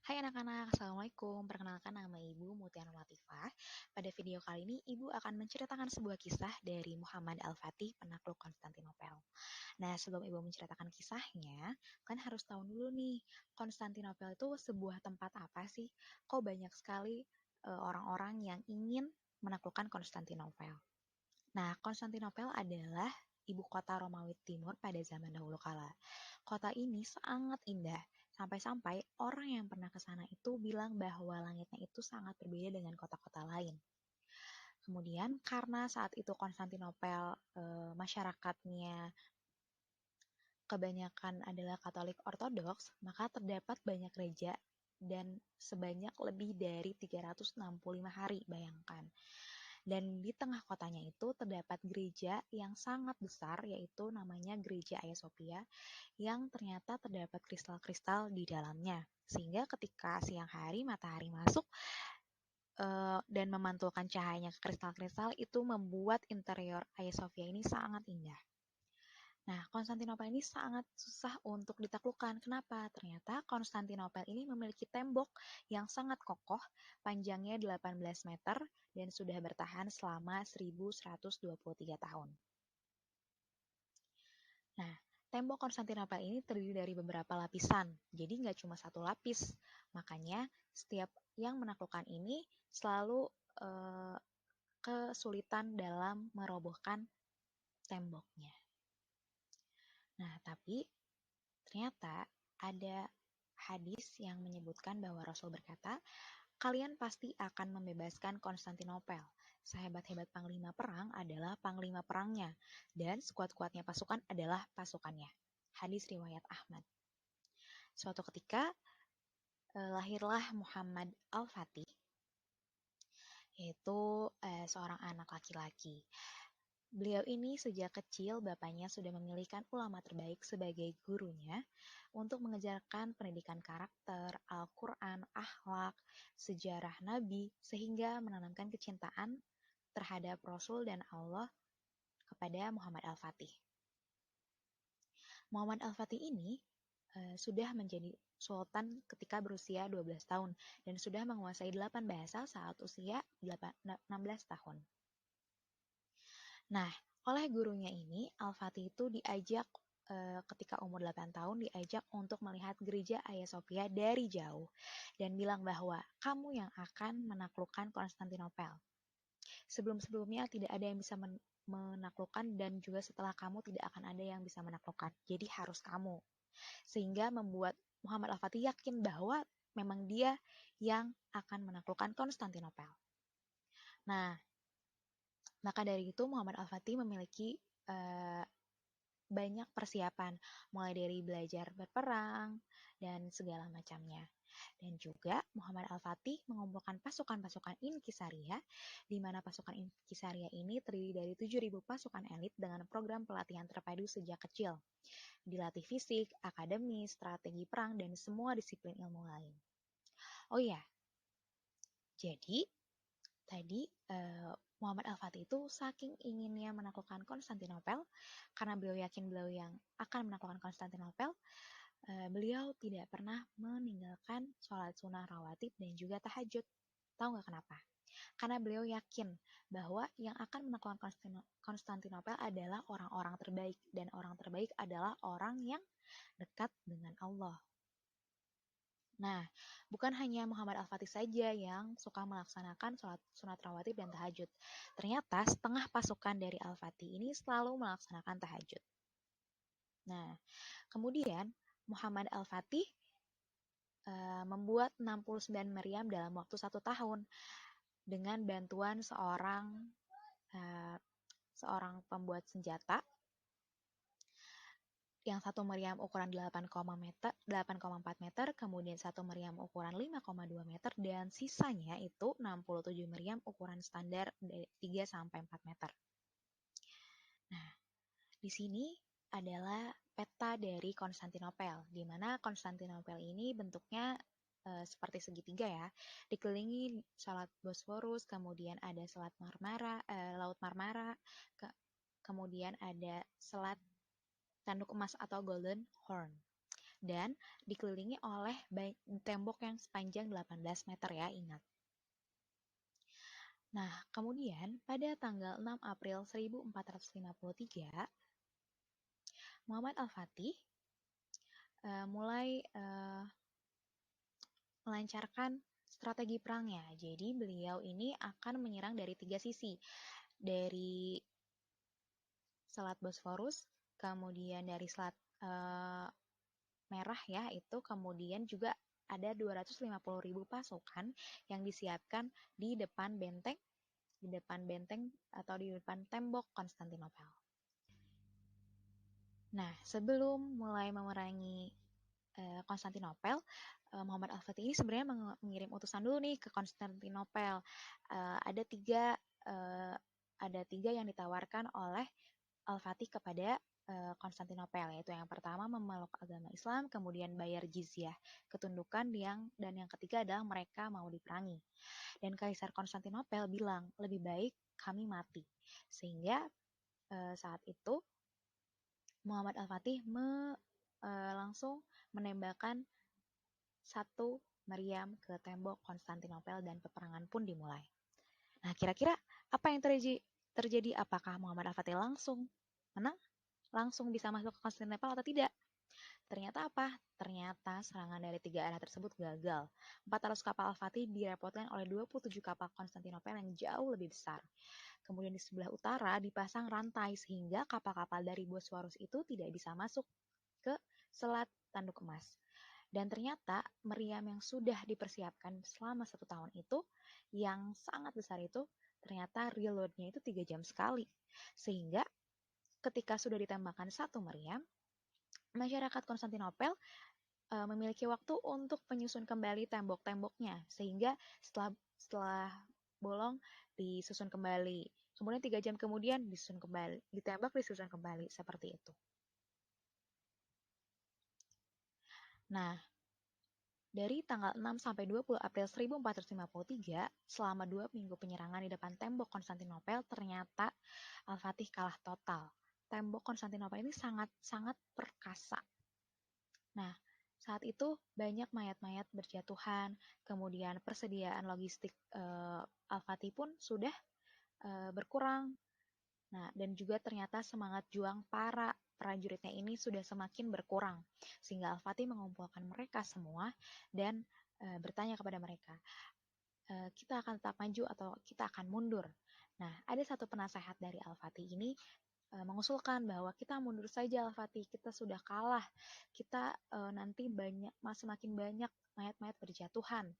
Hai anak-anak, Assalamualaikum. Perkenalkan nama Ibu Mutiara Latifah. Pada video kali ini, Ibu akan menceritakan sebuah kisah dari Muhammad Al-Fatih, penakluk Konstantinopel. Nah, sebelum Ibu menceritakan kisahnya, kan harus tahu dulu nih, Konstantinopel itu sebuah tempat apa sih? Kok banyak sekali orang-orang yang ingin menaklukkan Konstantinopel? Nah, Konstantinopel adalah ibu kota Romawi Timur pada zaman dahulu kala. Kota ini sangat indah, sampai-sampai orang yang pernah ke sana itu bilang bahwa langitnya itu sangat berbeda dengan kota-kota lain. Kemudian karena saat itu Konstantinopel masyarakatnya kebanyakan adalah Katolik Ortodoks, maka terdapat banyak gereja dan sebanyak lebih dari 365 hari, bayangkan. Dan di tengah kotanya itu terdapat gereja yang sangat besar, yaitu namanya Gereja Hagia Sophia, yang ternyata terdapat kristal-kristal di dalamnya. Sehingga ketika siang hari matahari masuk dan memantulkan cahayanya ke kristal-kristal, itu membuat interior Hagia Sophia ini sangat indah. Nah, Konstantinopel ini sangat susah untuk ditaklukkan. Kenapa? Ternyata Konstantinopel ini memiliki tembok yang sangat kokoh, panjangnya 18 meter, dan sudah bertahan selama 1123 tahun. Nah, tembok Konstantinopel ini terdiri dari beberapa lapisan, jadi nggak cuma satu lapis. Makanya, setiap yang menaklukkan ini selalu kesulitan dalam merobohkan temboknya. Nah, tapi ternyata ada hadis yang menyebutkan bahwa Rasul berkata, kalian pasti akan membebaskan Konstantinopel. Sehebat-hebat panglima perang adalah panglima perangnya, dan sekuat-kuatnya pasukan adalah pasukannya. Hadis riwayat Ahmad. Suatu ketika, lahirlah Muhammad Al-Fatih, yaitu seorang anak laki-laki. Beliau ini sejak kecil bapaknya sudah memilihkan ulama terbaik sebagai gurunya untuk mengejarkan pendidikan karakter, Al-Quran, akhlak, sejarah Nabi, sehingga menanamkan kecintaan terhadap Rasul dan Allah kepada Muhammad Al-Fatih. Muhammad Al-Fatih ini sudah menjadi sultan ketika berusia 12 tahun dan sudah menguasai 8 bahasa saat usia 16 tahun. Nah, oleh gurunya ini, Al-Fatih itu diajak ketika umur 8 tahun diajak untuk melihat gereja Hagia Sophia dari jauh dan bilang bahwa kamu yang akan menaklukkan Konstantinopel. Sebelum-sebelumnya tidak ada yang bisa menaklukkan dan juga setelah kamu tidak akan ada yang bisa menaklukkan. Jadi harus kamu. Sehingga membuat Muhammad Al-Fatih yakin bahwa memang dia yang akan menaklukkan Konstantinopel. Nah, maka dari itu Muhammad Al-Fatih memiliki banyak persiapan, mulai dari belajar berperang dan segala macamnya. Dan juga Muhammad Al-Fatih mengumpulkan pasukan-pasukan Inkisaria, di mana pasukan Inkisaria ini terdiri dari 7.000 pasukan elit dengan program pelatihan terpadu sejak kecil. Dilatih fisik, akademi, strategi perang, dan semua disiplin ilmu lain. Oh iya, jadi tadi Muhammad Al-Fatih itu saking inginnya menaklukkan Konstantinopel, karena beliau yakin beliau yang akan menaklukkan Konstantinopel, beliau tidak pernah meninggalkan sholat sunnah rawatib dan juga tahajud. Tahu nggak kenapa? Karena beliau yakin bahwa yang akan menaklukkan Konstantinopel adalah orang-orang terbaik, dan orang terbaik adalah orang yang dekat dengan Allah. Nah, bukan hanya Muhammad Al-Fatih saja yang suka melaksanakan sholat sunat rawatib dan tahajud. Ternyata setengah pasukan dari Al-Fatih ini selalu melaksanakan tahajud. Nah, kemudian Muhammad Al-Fatih membuat 69 meriam dalam waktu 1 tahun dengan bantuan seorang pembuat senjata yang satu meriam ukuran 8,4 meter, kemudian satu meriam ukuran 5,2 meter, dan sisanya itu 67 meriam ukuran standar 3-4 meter. Nah, di sini adalah peta dari Konstantinopel, di mana Konstantinopel ini bentuknya seperti segitiga ya, dikelilingi Selat Bosforus, kemudian ada Laut Marmara, kemudian ada Selat Tanduk Emas atau Golden Horn. dan dikelilingi oleh tembok yang sepanjang 18 meter ya, ingat. Nah, kemudian pada tanggal 6 April 1453, Muhammad Al-Fatih mulai melancarkan strategi perangnya. Jadi beliau ini akan menyerang dari 3 sisi. Dari Selat Bosforus, kemudian dari Selat Merah ya, itu kemudian juga ada 250.000 pasukan yang disiapkan di depan benteng atau di depan tembok Konstantinopel. Nah, sebelum mulai memerangi Konstantinopel, Muhammad Al-Fatih ini sebenarnya mengirim utusan dulu nih ke Konstantinopel. Ada tiga yang ditawarkan oleh Al-Fatih kepada Konstantinopel, yaitu yang pertama memeluk agama Islam, kemudian bayar jizyah, ketundukan, dan yang ketiga adalah mereka mau diperangi. Dan Kaisar Konstantinopel bilang, lebih baik kami mati. Sehingga saat itu Muhammad Al-Fatih langsung menembakkan satu meriam ke tembok Konstantinopel dan peperangan pun dimulai. Nah, kira-kira apa yang terjadi? Apakah Muhammad Al-Fatih langsung menang? Langsung bisa masuk ke Konstantinopel atau tidak? Ternyata apa? Ternyata serangan dari 3 arah tersebut gagal. 400 kapal Al-Fatih direpotkan oleh 27 kapal Konstantinopel yang jauh lebih besar. Kemudian di sebelah utara dipasang rantai sehingga kapal-kapal dari Bosphorus itu tidak bisa masuk ke Selat Tanduk Emas. Dan ternyata meriam yang sudah dipersiapkan selama 1 tahun itu, yang sangat besar itu, ternyata reload-nya itu 3 jam sekali. Sehingga ketika sudah ditembakkan satu meriam, masyarakat Konstantinopel memiliki waktu untuk menyusun kembali tembok-temboknya. Sehingga setelah bolong disusun kembali. Kemudian 3 jam kemudian disusun kembali, ditembak disusun kembali, seperti itu. Nah, dari tanggal 6 sampai 20 April 1453, selama 2 minggu penyerangan di depan tembok Konstantinopel, ternyata Al-Fatih kalah total. Tembok Konstantinopel ini sangat-sangat perkasa. Nah, saat itu banyak mayat-mayat berjatuhan, kemudian persediaan logistik Al-Fatih pun sudah berkurang. Nah, dan juga ternyata semangat juang para prajuritnya ini sudah semakin berkurang. Sehingga Al-Fatih mengumpulkan mereka semua dan bertanya kepada mereka, kita akan tetap maju atau kita akan mundur? Nah, ada satu penasehat dari Al-Fatih ini mengusulkan bahwa kita mundur saja Al-Fatih, kita sudah kalah, kita nanti semakin banyak mayat-mayat berjatuhan.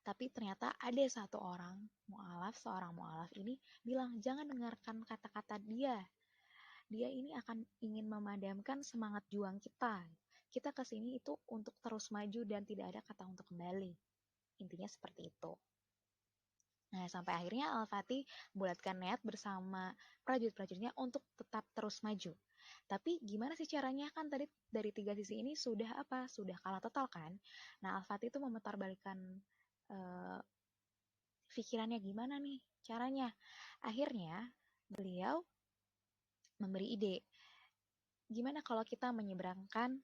Tapi ternyata ada satu orang seorang mu'alaf ini bilang, jangan dengarkan kata-kata dia. Dia ini akan ingin memadamkan semangat juang kita. Kita kesini itu untuk terus maju dan tidak ada kata untuk kembali. Intinya seperti itu. Nah, sampai akhirnya Al-Fatih membulatkan niat bersama prajurit-prajuritnya untuk tetap terus maju. Tapi gimana sih caranya? Kan tadi dari 3 sisi ini sudah kalah total kan? Nah, Al-Fatih itu memutarbalikkan pikirannya gimana nih caranya. Akhirnya beliau memberi ide, gimana kalau kita menyeberangkan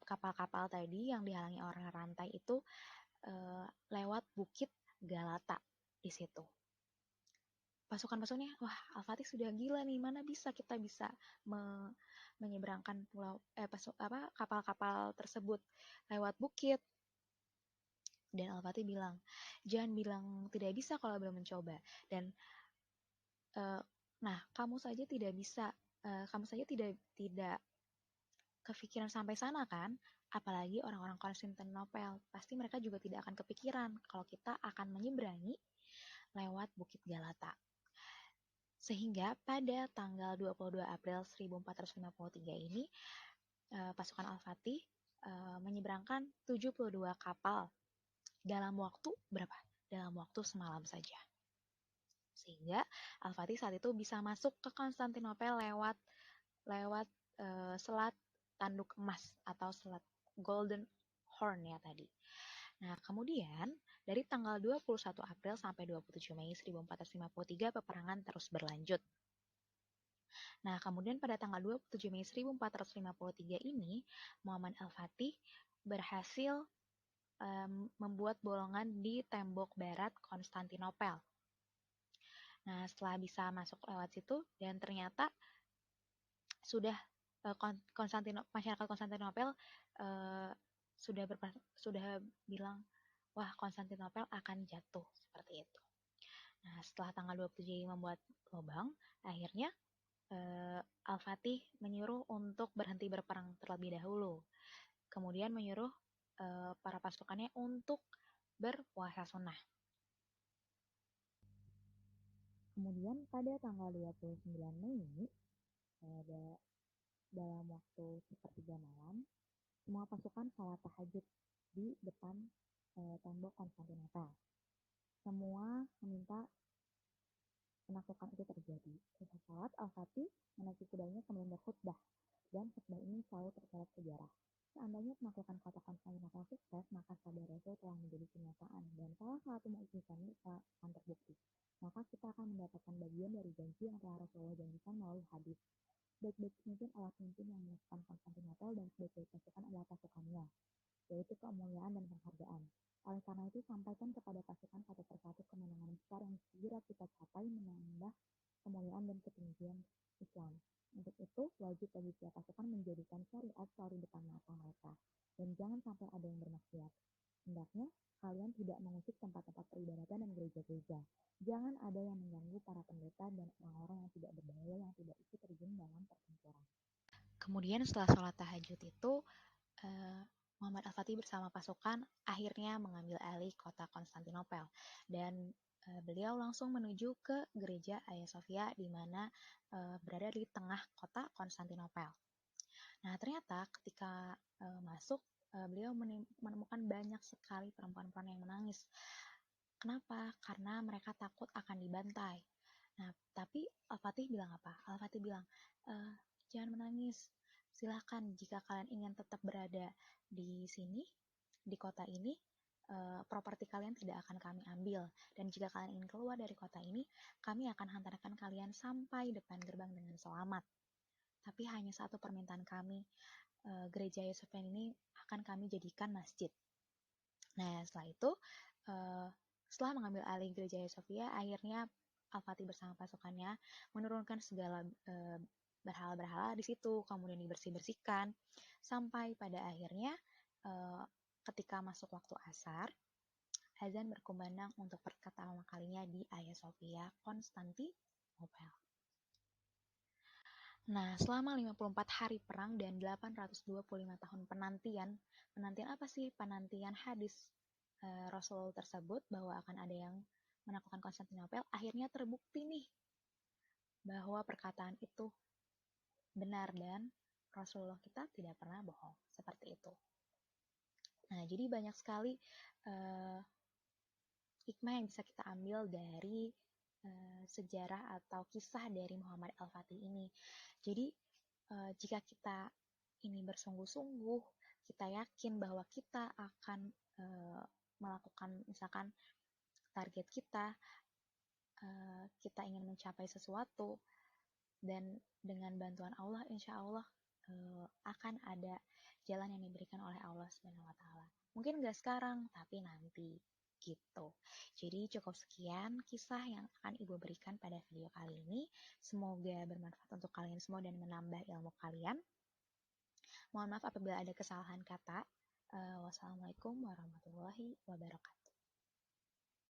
kapal-kapal tadi yang dihalangi orang rantai itu lewat Bukit Galata di situ. Pasukan-pasukannya, wah Al-Fatih sudah gila nih, mana kita bisa menyeberangkan kapal-kapal tersebut lewat bukit. Dan Al-Fatih bilang, jangan bilang tidak bisa kalau belum mencoba. Dan nah, kamu saja tidak bisa, kamu saja tidak kepikiran sampai sana kan? Apalagi orang-orang Konstantinopel, pasti mereka juga tidak akan kepikiran kalau kita akan menyeberangi lewat Bukit Galata. Sehingga pada tanggal 22 April 1453 ini, pasukan Al-Fatih menyeberangkan 72 kapal dalam waktu berapa? Dalam waktu semalam saja. Sehingga Al-Fatih saat itu bisa masuk ke Konstantinopel lewat Selat Tanduk Emas atau Selat Golden Horn ya tadi. Nah, kemudian dari tanggal 21 April sampai 27 Mei 1453 peperangan terus berlanjut. Nah, kemudian pada tanggal 27 Mei 1453 ini, Muhammad Al-Fatih berhasil membuat bolongan di tembok barat Konstantinopel. Nah, setelah bisa masuk lewat situ, dan ternyata sudah masyarakat Konstantinopel sudah bilang, wah, Konstantinopel akan jatuh, seperti itu. Nah, setelah tanggal 27 membuat lubang, akhirnya Al-Fatih menyuruh untuk berhenti berperang terlebih dahulu. Kemudian menyuruh para pasukannya untuk berpuasa sunnah. Kemudian pada tanggal 29 Mei, dalam waktu sepertiga malam, semua pasukan salat tahajud di depan tembok Konstantinopel. Semua meminta penaklukan itu terjadi. Setelah salat, Al-Fatih menaiki kudanya kemudian berkhutbah, dan khutbah ini selalu tercatat sejarah. Seandainya penaklukan kota Konstantinopel sukses, maka sabda Rasul telah menjadi kenyataan, dan salah satu mukjizatnya akan terbukti. Maka kita akan mendapatkan bagian dari janji yang telah Rasulullah janjikan melalui hadis. Baik-baik pemimpin adalah pemimpin yang menaklukan Konstantinopel, dan sebaik-baik pasukan adalah pasukannya, yaitu kemuliaan dan penghargaan. Oleh karena itu, sampaikan kepada pasukan satu persatu kemenangan besar yang segera kita capai menambah kemuliaan dan ketinggian Islam. Untuk itu, wajib bagi setiap pasukan menjadikan syariat selalu depan mata mereka, dan jangan sampai ada yang bermaksiat. Hendaknya kalian tidak mengusik tempat-tempat peribadatan dan gereja-gereja. Jangan ada yang mengganggu para pendeta dan orang-orang yang tidak berbahaya yang tidak ikut terjun dalam pertempuran. Kemudian setelah sholat tahajud itu, Muhammad Al-Fatih bersama pasukan akhirnya mengambil alih kota Konstantinopel, dan beliau langsung menuju ke gereja Hagia Sophia, di mana berada di tengah kota Konstantinopel. Nah, ternyata ketika masuk, beliau menemukan banyak sekali perempuan-perempuan yang menangis. Kenapa? Karena mereka takut akan dibantai. Nah, tapi Al-Fatih bilang apa? Al-Fatih bilang, jangan menangis. Silakan, jika kalian ingin tetap berada di sini, di kota ini, properti kalian tidak akan kami ambil. Dan jika kalian ingin keluar dari kota ini, kami akan hantarkan kalian sampai depan gerbang dengan selamat. Tapi hanya satu permintaan kami, gereja Hagia Sophia ini akan kami jadikan masjid. Nah, setelah itu, setelah mengambil alih gereja Hagia Sophia, akhirnya Al-Fatih bersama pasukannya menurunkan segala berhala-berhala di situ, kemudian dibersih-bersihkan, sampai pada akhirnya ketika masuk waktu asar, azan berkumandang untuk pertama kalinya di Hagia Sophia, Konstantinopel. Nah, selama 54 hari perang dan 825 tahun penantian apa sih? Penantian hadis Rasul tersebut bahwa akan ada yang menaklukkan Konstantinopel, akhirnya terbukti nih bahwa perkataan itu benar dan Rasulullah kita tidak pernah bohong, seperti itu. Nah, jadi banyak sekali hikmah yang bisa kita ambil dari sejarah atau kisah dari Muhammad Al-Fatih ini. Jadi, jika kita ini bersungguh-sungguh, kita yakin bahwa kita akan melakukan misalkan target kita, kita ingin mencapai sesuatu, dan dengan bantuan Allah, insya Allah akan ada jalan yang diberikan oleh Allah Subhanahu wa Ta'ala. Mungkin nggak sekarang, tapi nanti gitu. Jadi cukup sekian kisah yang akan Ibu berikan pada video kali ini. Semoga bermanfaat untuk kalian semua dan menambah ilmu kalian. Mohon maaf apabila ada kesalahan kata. Wassalamualaikum warahmatullahi wabarakatuh.